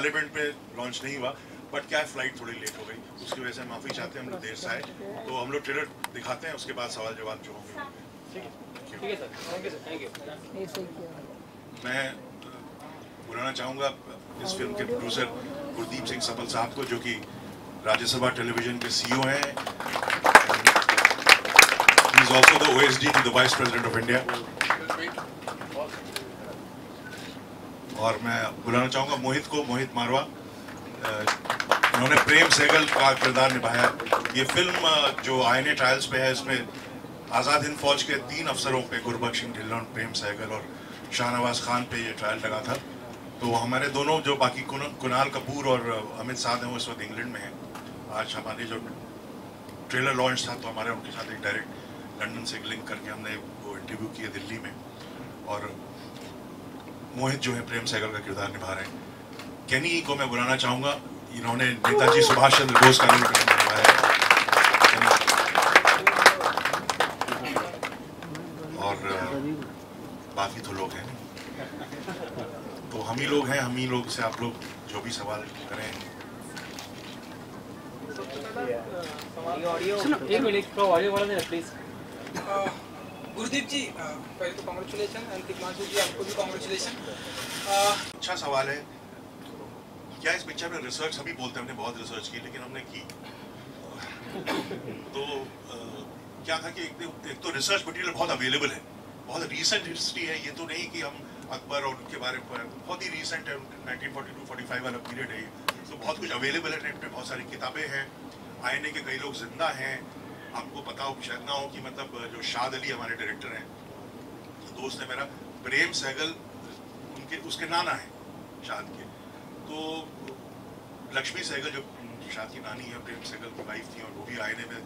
Parliament में launch नहीं हुआ, बट क्या फ्लाइट थोड़ी लेट हो गई, उसकी वजह से माफ़ी चाहते हैं, हम लोग देर से आए। तो हम लोग ट्रेलर दिखाते हैं, उसके बाद सवाल जवाब जो होंगे। ठीक है सर, थैंक यू। मैं बुलाना चाहूँगा इस फिल्म के प्रोड्यूसर गुरदीप सिंह सफल साहब को, जो कि राज्यसभा टेलीविजन के CEO हैं। He is also the OSD to the vice president of India. और मैं बुलाना चाहूँगा मोहित को, मोहित मारवा। इन्होंने प्रेम सहगल का किरदार निभाया। ये फिल्म जो आईएनए ट्रायल्स पे है, इसमें आज़ाद हिंद फौज के 3 अफसरों पे, गुरबख्श सिंह ढिल्लों, प्रेम सहगल और शाहनवाज खान पे ये ट्रायल लगा था। तो हमारे दोनों जो बाकी कुणाल कपूर और अमित साध हैं, वो इस वक्त इंग्लैंड में हैं। आज हमारी जो ट्रेलर लॉन्च था, तो हमारे उनके साथ एक डायरेक्ट लंदन से लिंक करके हमने वो इंटरव्यू किया दिल्ली में। और मोहित जो है प्रेम सहगल का किरदार निभा रहे हैं। केनी को मैं बुलाना चाहूँगा, इन्होंने नेताजी सुभाष चंद्र बोस का रोल निभाया है। और बाकी तो लोग हैं, तो हम ही लोग हैं, हम ही लोग से आप लोग जो भी सवाल करें। एक मिनट ऑडियो वाला देना प्लीज। गुरदीप जी, पहले तो कांग्रेचुलेशन, एंड तिग्मांशु जी आपको भी कांग्रेचुलेशन। अच्छा सवाल है। क्या इस पिक्चर में रिसर्च, सभी बोलते हैं हमने बहुत रिसर्च की, लेकिन हमने की तो क्या था कि एक तो रिसर्च मटेरियल बहुत अवेलेबल है, बहुत रीसेंट हिस्ट्री है। ये तो नहीं कि हम अकबर और उनके बारे में, बहुत ही रीसेंट है, 1942-45 वाला पीरियड है। तो बहुत कुछ अवेलेबल है नेट पे, बहुत सारी किताबें हैं, आईएनए के कई लोग जिंदा हैं। आपको पता हो शायद ना हो कि मतलब जो शाद अली हमारे डायरेक्टर हैं, दोस्त है मेरा, प्रेम सहगल उसके नाना है शाद के। तो लक्ष्मी सहगल जो शाद की नानी है, प्रेम सहगल की वाइफ थी, और वो भी आईएनए में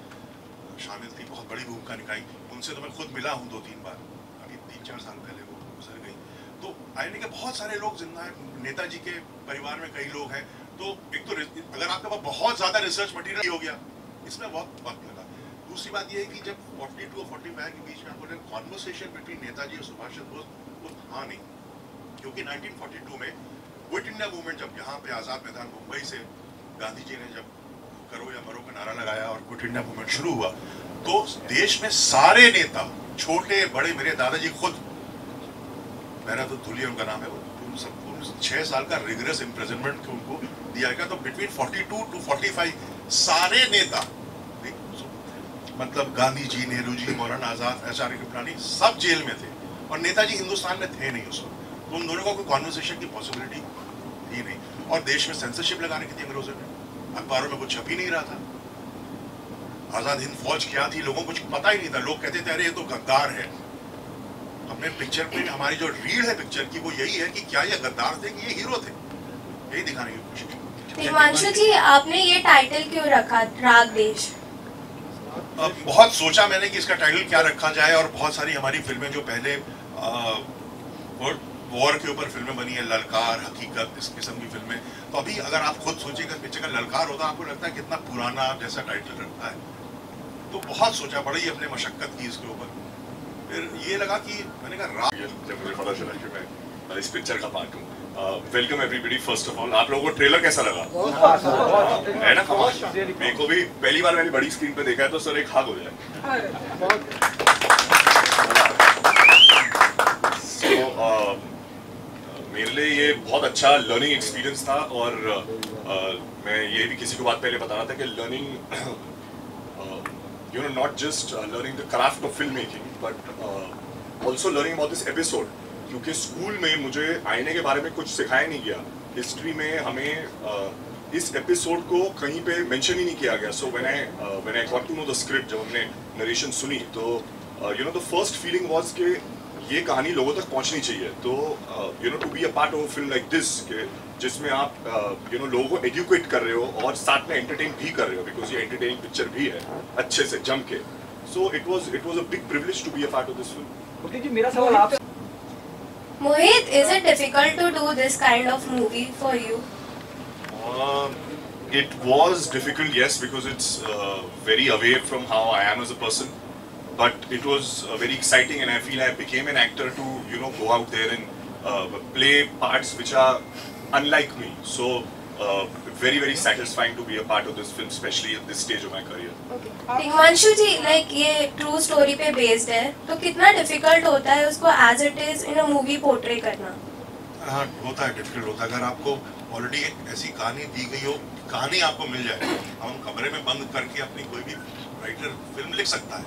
शामिल थी, बहुत बड़ी भूमिका निभाई। उनसे तो मैं खुद मिला हूँ 2-3 बार, अभी 3-4 साल पहले वो गुजर गई। तो आईएनए के बहुत सारे लोग जिंदा हैं, नेताजी के परिवार में कई लोग हैं। तो एक तो अगर आपके पास बहुत ज्यादा रिसर्च मटेरियल हो गया, इसमें बहुत वक्त लगा। दूसरी बात यह है कि जब 42 और 45 के बीच में आप बोले कॉन्वर्सेशन बिटवीन नेताजी और सुभाष चंद्र बोस, वो था नहीं, क्योंकि 1942 में क्विट इंडिया मूवमेंट, जब यहाँ पे आजाद मैदान मुंबई से गांधी जी ने जब करो या मरो का नारा लगाया और क्विट इंडिया मूवमेंट शुरू हुआ, तो देश में सारे नेता, छोटे बड़े, मेरे दादाजी खुद, मेरा तो धुलिया उनका नाम है, वो 6 साल का रिगरस इम्प्रिजनमेंट उनको दिया गया। तो बिटवीन 42 to 45 सारे नेता, मतलब गांधी जी, नेहरू जी, मौलाना आजाद, आचार्य कृपलानी, सब जेल में थे, और नेताजी हिंदुस्तान में थे नहीं उस वक्त। तो उन दोनों का कोई कॉन्वर्सेशन की पॉसिबिलिटी थी नहीं। और देश में सेंसरशिप लगाने की थी अंग्रेजों ने, अखबारों में कुछ छप ही नहीं रहा था। आजाद हिंद फौज क्या थी, लोगों को कुछ पता ही नहीं था। लोग कहते थे अरे ये तो गद्दार है। हमने पिक्चर में, हमारी जो रीड है पिक्चर की, वो यही है कि क्या ये गद्दार थे कि ये हीरो थे, यही दिखाने की कोशिश की। तिग्मांशु जी, आपने ये टाइटल क्यों रखा, राग देश? बहुत सोचा मैंने कि इसका टाइटल क्या रखा जाए, और बहुत सारी हमारी फिल्में जो पहले वॉर के ऊपर फिल्में बनी है, ललकार, हकीकत, इस किस्म की फिल्में। तो अभी अगर आप खुद सोचिएगा पिक्चर का ललकार होता, आपको लगता है कितना पुराना जैसा टाइटल रखता है। तो बहुत सोचा, बड़ी अपने मशक्कत की इसके ऊपर। फिर ये लगा कि मैंने कहा जब मुझे पता चला कि मैं इस पिक्चर का पार्ट हूँ। Welcome everybody. First of all, आप लोगों को ट्रेलर कैसा लगा? है ना कमाल? मेरे को भी पहली बार मैंने बड़ी स्क्रीन पे देखा है, तो सर एक हाथ हो जाए। मेरे लिए ये बहुत अच्छा लर्निंग एक्सपीरियंस था, और मैं ये भी किसी को बात पहले बता रहा था कि learning not just learning the craft of filmmaking, but also learning about this episode. क्योंकि स्कूल में मुझे आईने के बारे में कुछ सिखाया नहीं गया, हिस्ट्री में हमें इस एपिसोड को कहीं पे मेंशन ही नहीं किया गया। सो when I got to know the script, जब हमने नरेशन सुनी, तो the first feeling was कि ये कहानी लोगों तक पहुंचनी चाहिए। तो to be a part of a film like this, जिसमें आप लोगों को एजुकेट कर रहे हो और साथ में एंटरटेन भी कर रहे हो, बिकॉज ये एंटरटेनिंग पिक्चर भी है अच्छे से जम के। So it was a big privilege to be a part of this film. Okay जी, मेरा सवाल आप, Mohit, is it difficult to do this kind of movie for you? It was difficult, yes, because it's very away from how I am as a person. But it was very exciting, and I feel I became an actor to go out there and play parts which are unlike me. So very satisfying to be a part of this film, especially at this stage of my career. Himanshu ji, like ये true story पे based है, तो कितना difficult होता है उसको as it is in a movie portray करना? हाँ, होता है, डिफिकल्ट होता है। अगर आपको ऑलरेडी ऐसी कहानी दी गई हो, कहानी आपको मिल जाए, हम कमरे में बंद करके अपनी कोई भी राइटर फिल्म लिख सकता है,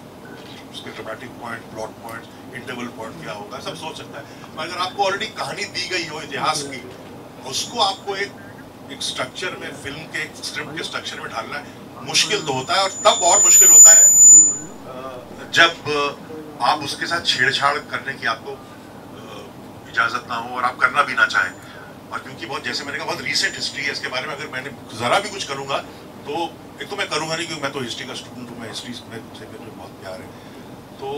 उसके dramatic point, plot point, interval point क्या होगा सब सोच सकता है। पर अगर आपको ऑलरेडी कहानी दी गई हो इतिहास की, उसको आपको एक स्ट्रक्चर में, फिल्म के स्क्रिप्ट के स्ट्रक्चर में ढालना है, मुश्किल तो होता है। और तब और मुश्किल होता है जब आप उसके साथ छेड़छाड़ करने की आपको इजाजत ना हो और आप करना भी ना चाहें। और क्योंकि बहुत, जैसे मैंने कहा, बहुत रीसेंट हिस्ट्री है, इसके बारे में अगर मैंने जरा भी कुछ करूंगा तो एक तो मैं करूंगा नहीं, क्योंकि मैं तो हिस्ट्री का स्टूडेंट हूँ, मैं हिस्ट्री से मुझे बहुत प्यार है, तो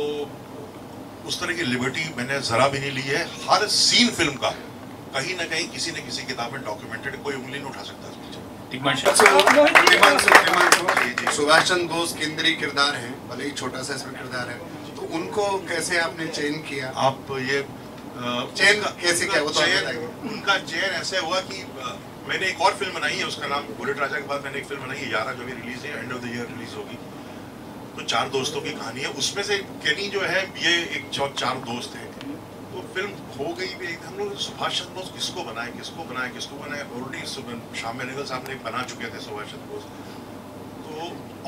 उस तरह की लिबर्टी मैंने जरा भी नहीं ली है। हर सीन फिल्म का कहीं ना कहीं किसी न किसी किताब में डॉक्यूमेंटेड, कोई उंगली नहीं उठा सकता इस पीछे। सुभाष चंद्र बोस केंद्रीय किरदार है, भले ही छोटा सा इसमें किरदार है, तो उनको कैसे आपने चयन किया? आप ये चयन कैसे किया वो तो बताइए। उनका चयन ऐसे हुआ कि मैंने एक और फिल्म बनाई है, उसका नाम बुलेट राजा के बाद मैंने एक फिल्म बनाई है 11, जो भी रिलीज है, end of the year release होगी। तो 4 दोस्तों की कहानी है, उसमें से केनी जो है ये एक 4 दोस्त हैं। तो फिल्म हो गई भी, हम लोग सुभाष चंद्र बोस किसको बनाए, ऑलरेडी श्याम बेनेगल साहब ने बना चुके थे सुभाष चंद्र बोस। तो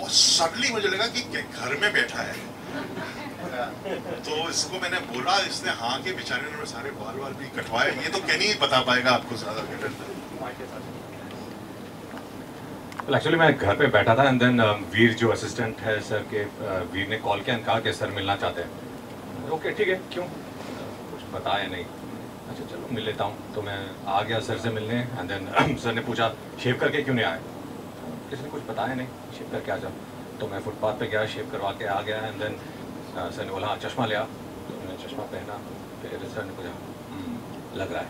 और सडनली मुझे लगा कि घर में बैठा है, तो इसको मैंने बोला, इसने हाँ के, बेचारे ने सारे बाल भी कटवाए। ये तो केनी बता पाएगा आपको ज्यादा बेटर। एक्चुअली मैं घर पे बैठा था एंड देन वीर जो असिस्टेंट है सर के, वीर ने कॉल किया और कहा कि सर मिलना चाहते हैं। ओके ठीक है, क्यों, कुछ बताया नहीं, अच्छा चलो मिल लेता हूँ। तो मैं आ गया सर से मिलने एंड देन सर ने पूछा शेव करके क्यों नहीं आए, किसी ने कुछ बताया नहीं, शेव करके आ जाओ। तो मैं फुटपाथ पे गया, शेव करवा के आ गया एंड देन सर ने बोला हाँ चश्मा ले आ, तो मैंने चश्मा पहना। फिर सर ने पूछा लग रहा है,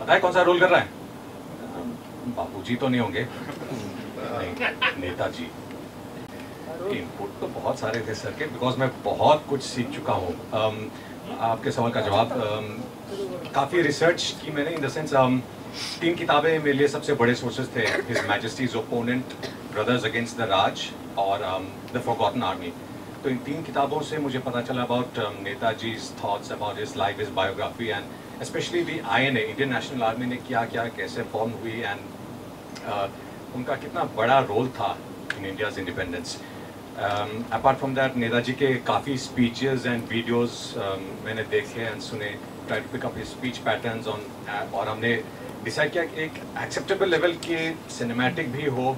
पता है कौन सा रोल कर रहा है? बाबूजी तो नहीं होंगे? नहीं, नेताजी। इनपुट तो बहुत सारे थे सर के, बिकॉज मैं बहुत कुछ सीख चुका हूँ। आपके सवाल का जवाब, काफ़ी रिसर्च की मैंने, इन द सेंस 3 किताबें मेरे लिए सबसे बड़े सोर्सेज थे, his majesty's opponent, brothers against the Raj और द फॉरगॉटन आर्मी। तो इन 3 किताबों से मुझे पता चला अबाउट नेताजी's thoughts, about his life, his biography and specially the INA, Indian National Army ने क्या क्या कैसे फॉर्म हुई एंड उनका कितना बड़ा रोल था in India's independence. Apart from that Netaji के काफ़ी स्पीचेस एंड वीडियोस मैंने देखे एंड सुने, try to pick up his speech patterns on, और हमने डिसाइड किया कि एक एक्सेप्टेबल लेवल के सिनेमैटिक भी हो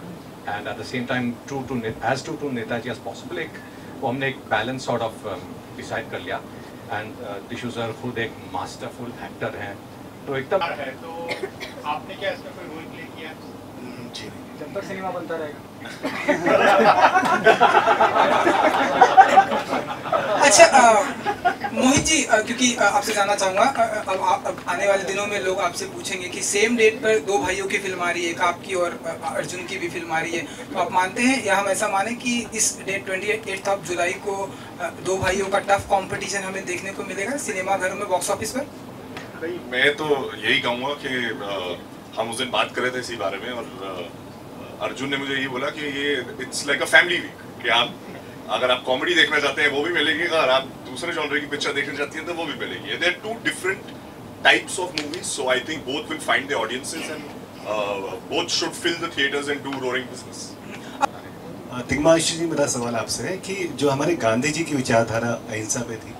and at the same time true to Netaji as possible, एक वो हमने एक बैलेंस सॉर्ट ऑफ डिसाइड कर लिया। एंड टिशू सर खुद एक मास्टरफुल एक्टर हैं, तो एकदम है। तो आपने क्या इसमें कोई रोल प्ले किया? जी, जब तक सिनेमा बनता रहेगा। अच्छा मोहित जी, क्योंकि आपसे जानना चाहूँगा, अब आने वाले दिनों में लोग आपसे पूछेंगे कि सेम डेट पर 2 भाइयों की फिल्म आ रही है, एक आपकी और अर्जुन की भी फिल्म आ रही है, तो आप मानते हैं या हम ऐसा माने कि इस डेट 28 जुलाई को 2 भाइयों का टफ कंपटीशन हमें देखने को मिलेगा सिनेमा घरों में, बॉक्स ऑफिस पर? नहीं, मैं तो यही कहूँगा कि हम उस दिन बात कर रहे थे इसी बारे में, और अर्जुन ने मुझे ये बोला कि ये it's like a family week, कि आप अगर आप कॉमेडी देखना चाहते हैं वो भी मिलेगी, अगर आप दूसरे जॉनर की पिक्चर देखना चाहती हैं तो वो भी मिलेगी। There are 2 different types of movies, so I think both will find the audiences and both should fill the theatres and do roaring business. Tigmanshu ji, मेरा सवाल आपसे है कि जो हमारे गांधी जी की विचारधारा अहिंसा पे थी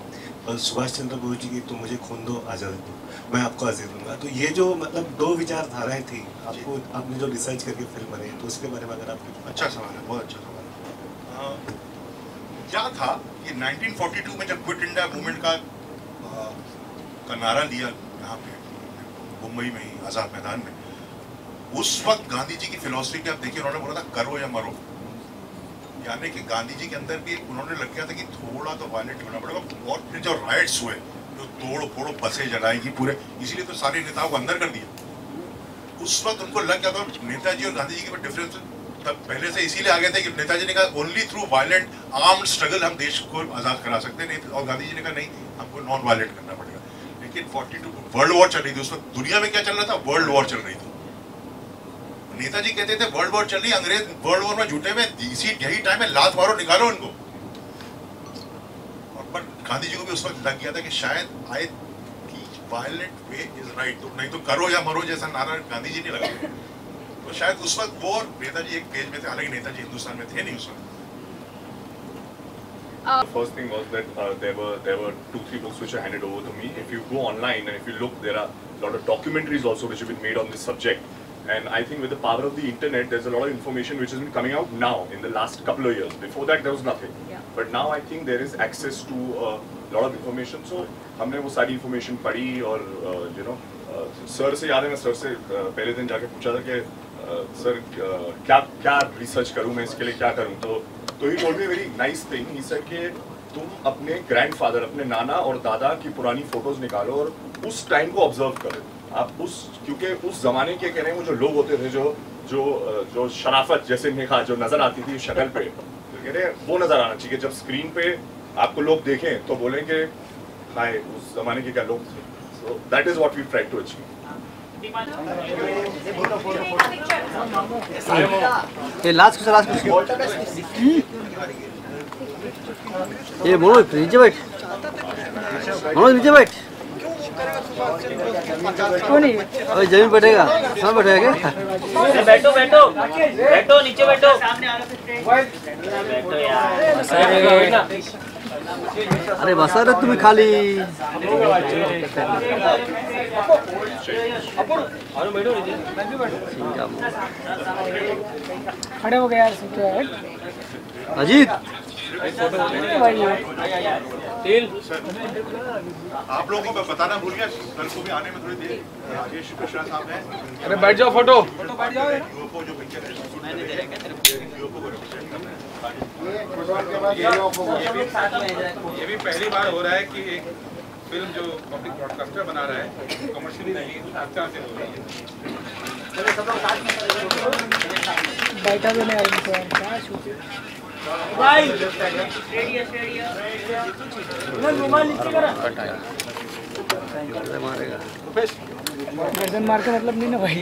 और सुभाष चंद्र बोस जी की तो मुझे खून दो आज़ादी दो, मैं आपको आज़ादी दूंगा, तो ये जो मतलब 2 विचारधाराएं थी, आपको आपने जो रिसर्च करके फिल्म बनाई तो उसके बारे में अगर आप कुछ। अच्छा सवाल है, बहुत अच्छा सवाल है। क्या था कि 1942 में जब क्विट इंडिया मूवमेंट का नारा दिया यहाँ पे मुंबई में ही आज़ाद मैदान में, उस वक्त गांधी जी की फिलॉसफी की आप देखिए, उन्होंने बोला था करो या मरो, यानी कि गांधी जी के अंदर भी उन्होंने लग गया था कि थोड़ा तो वायलेंट होना पड़ेगा। और फिर जो राइट्स हुए, जो तोड़ फोड़ बसें जलाएगी पूरे, इसीलिए तो सारे नेताओं को अंदर कर दिया। उस वक्त उनको लग गया था नेताजी और गांधी जी के डिफरेंस तब पहले से इसीलिए आ गए थे कि नेताजी ने कहा only through violent armed struggle हम देश को आज़ाद करा सकते नहीं, और गांधी जी ने कहा नहीं, हमको नॉन वायलेंट करना पड़ेगा। लेकिन 42 वर्ल्ड वॉर चल रही थी, उस वक्त दुनिया में क्या चल रहा था, वर्ल्ड वॉर चल रही थी। नेताजी कहते थे वर्ल्ड वॉर चल रही है, अंग्रेज वर्ल्ड वॉर में जुटे हुए, इसी यही टाइम में लात मारो, निकालो उनको। और पर गांधी जी को भी उस वक्त लग गया था कि शायद I teach violent way is right, तो नहीं तो करो या मरो जैसा नारा गांधी जी ने लगाया। तो शायद उस वक्त वो नेताजी एक पेज में थे, हालांकि नेताजी हिंदुस्तान में थे नहीं उस वक्त। The first thing was that there were 2-3 books which are handed over to me. If you go online and if you look, there are a lot of documentaries also which have been made on this subject. And I think with the power of the internet, there's a lot of information which has been coming out now in the last couple of years. Before that, there was nothing. Yeah. But now I think there is access to a lot of information. So हमने वो सारी information पढ़ी और sir से याद है, मैं sir से पहले दिन जाके पूछा था कि सर क्या रिसर्च करूँ मैं, इसके लिए क्या करूँ, तो ही told me a very nice thing. He said कि तुम अपने ग्रैंडफादर, अपने नाना और दादा की पुरानी फोटोज निकालो और उस टाइम को ऑब्जर्व करो आप, क्योंकि उस जमाने के कह रहे हैं वो जो लोग होते थे जो शराफत जैसे नेहा जो नजर आती थी शक्ल पे, तो कह रहे हैं वो नजर आना चाहिए। जब स्क्रीन पे आपको लोग देखें तो बोलेंगे हाय उस जमाने के क्या लोग थे। So that is what we try to achieve. ये मनोज नीचे बैठ, मनोज नीचे बैठ। अरे जमीन बैठेगा, कहाँ बैठेगा क्या? बैठो बैठो बैठो, नीचे बैठो, बैठो यार। अरे बसा रे तुम्हें खाली। खड़े हो गए यार, अजीत आप लोगों को बताना भूल गया, सर को भी आने में थोड़ी देर, राजेश मिश्रा साहब हैं। अरे बैठ जाओ, फोटो बैठ जाओ। यूएफओ जो पिक्चर है यूएफओ को रिप्रेजेंट करना है। ये भी पहली बार हो रहा है कि एक फिल्म जो पब्लिक ब्रॉडकास्टर बना रहा है कमर्शियली नहीं, अच्छा से हो रही है। बैठा भी नहीं क्या शूट भाई मारेगा गर्दन मार के मतलब नहीं ना भाई।